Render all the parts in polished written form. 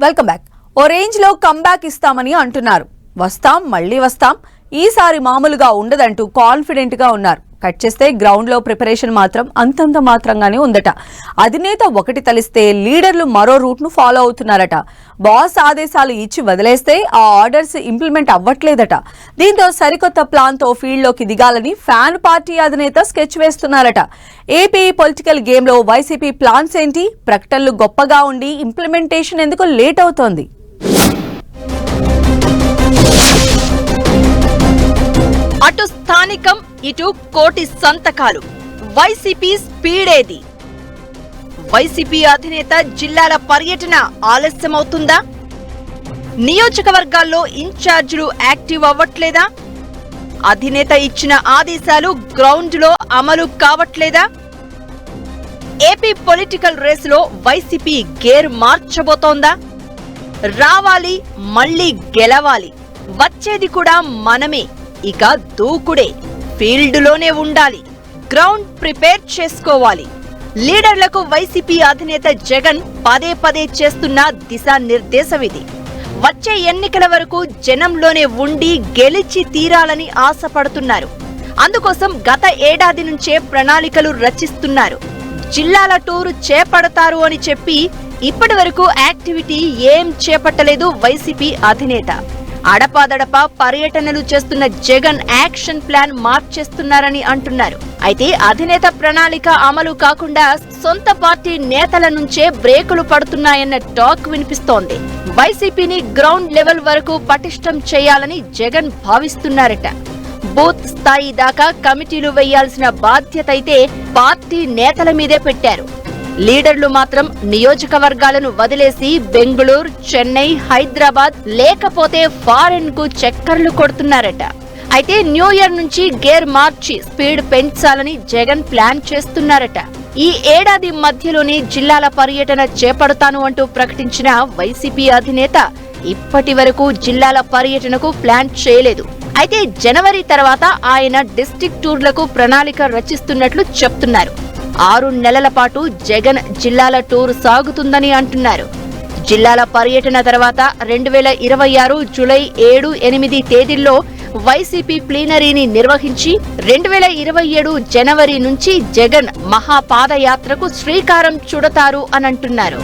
Welcome back. ఓ range లో comeback ఇస్తామని అంటున్నారు. వస్తాం, మళ్ళీ వస్తాం, ఈసారి మామూలుగా ఉండదంటూ కాన్ఫిడెంట్ గా ఉన్నారు. కట్ చేస్తే గ్రౌండ్ లో ప్రిపరేషన్ మాత్రం అంతంత మాత్రంగానే ఉందట. అధినేత ఒకటి తలిస్తే లీడర్లు మరో రూట్ ను ఫాలో అవుతున్నారట. బాస్ ఆదేశాలు ఇచ్చి వదిలేస్తే ఆ ఆర్డర్స్ ఇంప్లిమెంట్ అవ్వట్లేదట. దీంతో సరికొత్త ప్లాన్ తో ఫీల్డ్ లోకి దిగాలని ఫ్యాన్ పార్టీ అధినేత స్కెచ్ వేస్తున్నారట. ఏపీ పొలిటికల్ గేమ్ లో వైసీపీ ప్లాన్స్ ఏంటి? ప్రకటనలు గొప్పగా ఉండి ఇంప్లిమెంటేషన్ ఎందుకు లేట్ అవుతోంది? అటు స్థానికం, ఇటు కోటి సంతకాలు. వైసీపీ స్పీడేది? వైసీపీ అధినేత జిల్లాల పర్యటన ఆలస్యమవుతుందా? నియోజకవర్గాల్లో ఇన్ఛార్జీలు యాక్టివ్ అవ్వట్లేదా? అధినేత ఇచ్చిన ఆదేశాలు గ్రౌండ్ లో అమలు కావట్లేదా? ఏపీ పొలిటికల్ రేసులో వైసీపీ గేర్ మార్చబోతోందా? రావాలి, మళ్లీ గెలవాలి, వచ్చేది కూడా మనమే, ఇక దూకుడే, ఫీల్డ్లోనే ఉండాలి, గ్రౌండ్ ప్రిపేర్ చేసుకోవాలి. లీడర్లకు వైసీపీ అధినేత జగన్ పదే పదే చేస్తున్న దిశానిర్దేశం ఇది. వచ్చే ఎన్నికల వరకు జనంలోనే ఉండి గెలిచి తీరాలని ఆశపడుతున్నారు. అందుకోసం గత ఏడాది నుంచే ప్రణాళికలు రచిస్తున్నారు. జిల్లాల టూరు చేపడతారు అని చెప్పి ఇప్పటి వరకు యాక్టివిటీ ఏం చేపట్టలేదు వైసీపీ అధినేత. అడపాదడపా పర్యటనలు చేస్తున్న జగన్ యాక్షన్ ప్లాన్ మార్చేస్తున్నారని అంటున్నారు. అయితే అధినేత ప్రణాళిక అమలు కాకుండా సొంత పార్టీ నేతల నుంచే బ్రేకులు పడుతున్నాయన్న టాక్ వినిపిస్తోంది. వైసీపీని గ్రౌండ్ లెవెల్ వరకు పటిష్టం చేయాలని జగన్ భావిస్తున్నారట. బూత్ స్థాయి దాకా కమిటీలు వేయాల్సిన బాధ్యత అయితే పార్టీ నేతల మీదే పెట్టారు. లీడర్లు మాత్రం నియోజకవర్గాలను వదిలేసి బెంగళూరు, చెన్నై, హైదరాబాద్ లేకపోతే ఫారెన్ కు చక్కర్లు కొడుతున్నారట. అయితే న్యూ ఇయర్ నుంచి గేర్ మార్చి స్పీడ్ పెంచాలని జగన్ ప్లాన్ చేస్తున్నారట. ఈ ఏడాది మధ్యలోనే జిల్లాల పర్యటన చేపడతాను అంటూ ప్రకటించిన వైసీపీ అధినేత ఇప్పటి వరకు జిల్లాల పర్యటనకు ప్లాన్ చేయలేదు. అయితే జనవరి తర్వాత ఆయన డిస్ట్రిక్ట్ టూర్లకు ప్రణాళిక రచిస్తున్నట్లు చెప్తున్నారు. 6 నెలల పాటు జగన్ జిల్లాల టూర్ సాగుతుందని అంటున్నారు. జిల్లాల పర్యటన తర్వాత 2026 జూలై 7, 8 తేదీల్లో వైసీపీ ప్లీనరీని నిర్వహించి 2027 జనవరి నుంచి జగన్ మహాపాదయాత్రకు శ్రీకారం చుడతారు అని అంటున్నారు.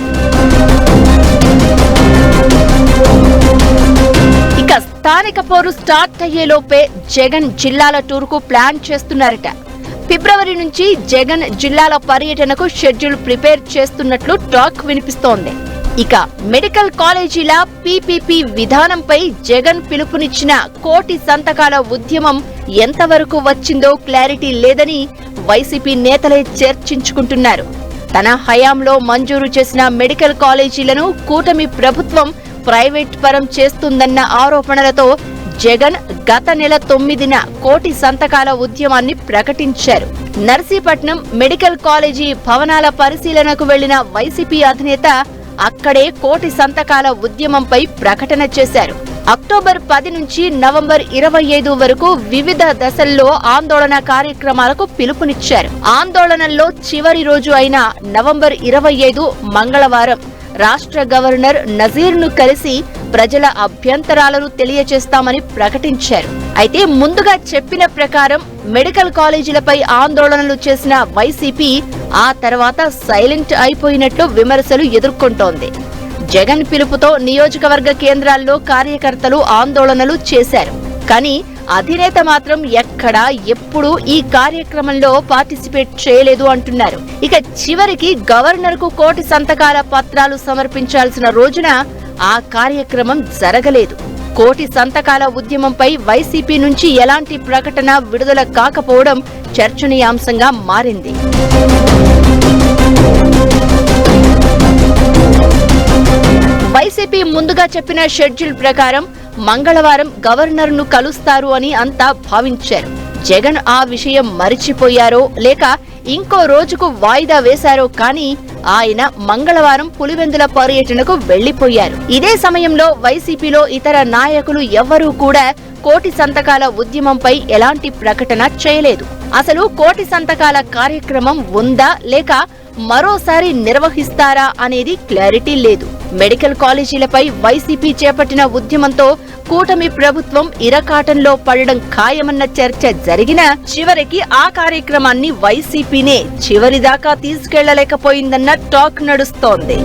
ఇక స్థానిక పోరు స్టార్ట్ అయ్యేలోపే జగన్ జిల్లాల టూర్కు ప్లాన్ చేస్తున్నారట. ఫిబ్రవరి నుంచి జగన్ జిల్లాల పర్యటనకు షెడ్యూల్ ప్రిపేర్ చేస్తున్నట్లు టాక్ వినిపిస్తోంది. ఇక మెడికల్ కాలేజీల పీపీపీ విధానంపై జగన్ పిలుపునిచ్చిన కోటి సంతకాల ఉద్యమం ఎంతవరకు వచ్చిందో క్లారిటీ లేదని వైసీపీ నేతలే చర్చించుకుంటున్నారు. తన హయాంలో మంజూరు చేసిన మెడికల్ కాలేజీలను కూటమి ప్రభుత్వం ప్రైవేట్ పరం చేస్తుందన్న ఆరోపణలతో జగన్ గత నెల 9న కోటి సంతకాల ఉద్యమాన్ని ప్రకటించారు. నర్సీపట్నం మెడికల్ కాలేజీ భవనాల పరిశీలనకు వెళ్లిన వైసీపీ అధినేత అక్కడే కోటి సంతకాల ఉద్యమంపై ప్రకటన చేశారు. అక్టోబర్ 10 నుంచి నవంబర్ 25 వరకు వివిధ దశల్లో ఆందోళన కార్యక్రమాలకు పిలుపునిచ్చారు. ఆందోళనల్లో చివరి రోజు అయిన నవంబర్ 25 మంగళవారం రాష్ట్ర గవర్నర్ నజీర్ ను కలిసి ప్రజల అభ్యంతరాలను తెలియజేస్తామని ప్రకటించారు. అయితే ముందుగా చెప్పిన ప్రకారం మెడికల్ కాలేజీలపై ఆందోళనలు చేసిన వైసీపీ ఆ తర్వాత సైలెంట్ అయిపోయినట్లు విమర్శలు ఎదుర్కొంటోంది. జగన్ పిలుపుతో నియోజకవర్గ కేంద్రాల్లో కార్యకర్తలు ఆందోళనలు చేశారు. కానీ అధినేత మాత్రం ఎక్కడా ఎప్పుడూ ఈ కార్యక్రమంలో పార్టిసిపేట్ చేయలేదు అంటున్నారు. ఇక చివరికి గవర్నర్ కు కోటి సంతకాల పత్రాలు సమర్పించాల్సిన రోజున ఆ కార్యక్రమం జరగలేదు. కోటి సంతకాల ఉద్యమంపై వైసీపీ నుంచి ఎలాంటి ప్రకటన విడుదల కాకపోవడం చర్చనీయాంశంగా మారింది. వైసీపీ ముందుగా చెప్పిన షెడ్యూల్ ప్రకారం మంగళవారం గవర్నర్ ను కలుస్తారు అని అంతా భావించారు. జగన్ ఆ విషయం మరిచిపోయారో లేక ఇంకో రోజుకు వాయిదా వేశారో కానీ ఆయన మంగళవారం పులివెందుల పర్యటనకు వెళ్లిపోయారు. ఇదే సమయంలో వైసీపీలో ఇతర నాయకులు ఎవ్వరూ కూడా కోటి సంతకాల ఉద్యమంపై ఎలాంటి ప్రకటన చేయలేదు. అసలు కోటి సంతకాల కార్యక్రమం ఉందా లేక మరోసారి నిర్వహిస్తారా అనేది క్లారిటీ లేదు. మెడికల్ కాలేజీలపై వైసీపీ చేపట్టిన ఉద్యమంతో కూటమి ప్రభుత్వం ఇరకాటంలో పడడం ఖాయమన్న చర్చ జరిగినా చివరికి ఆ కార్యక్రమాన్ని వైసీపీనే చివరిదాకా తీసుకెళ్లలేకపోయిందన్న టాక్ నడుస్తోంది.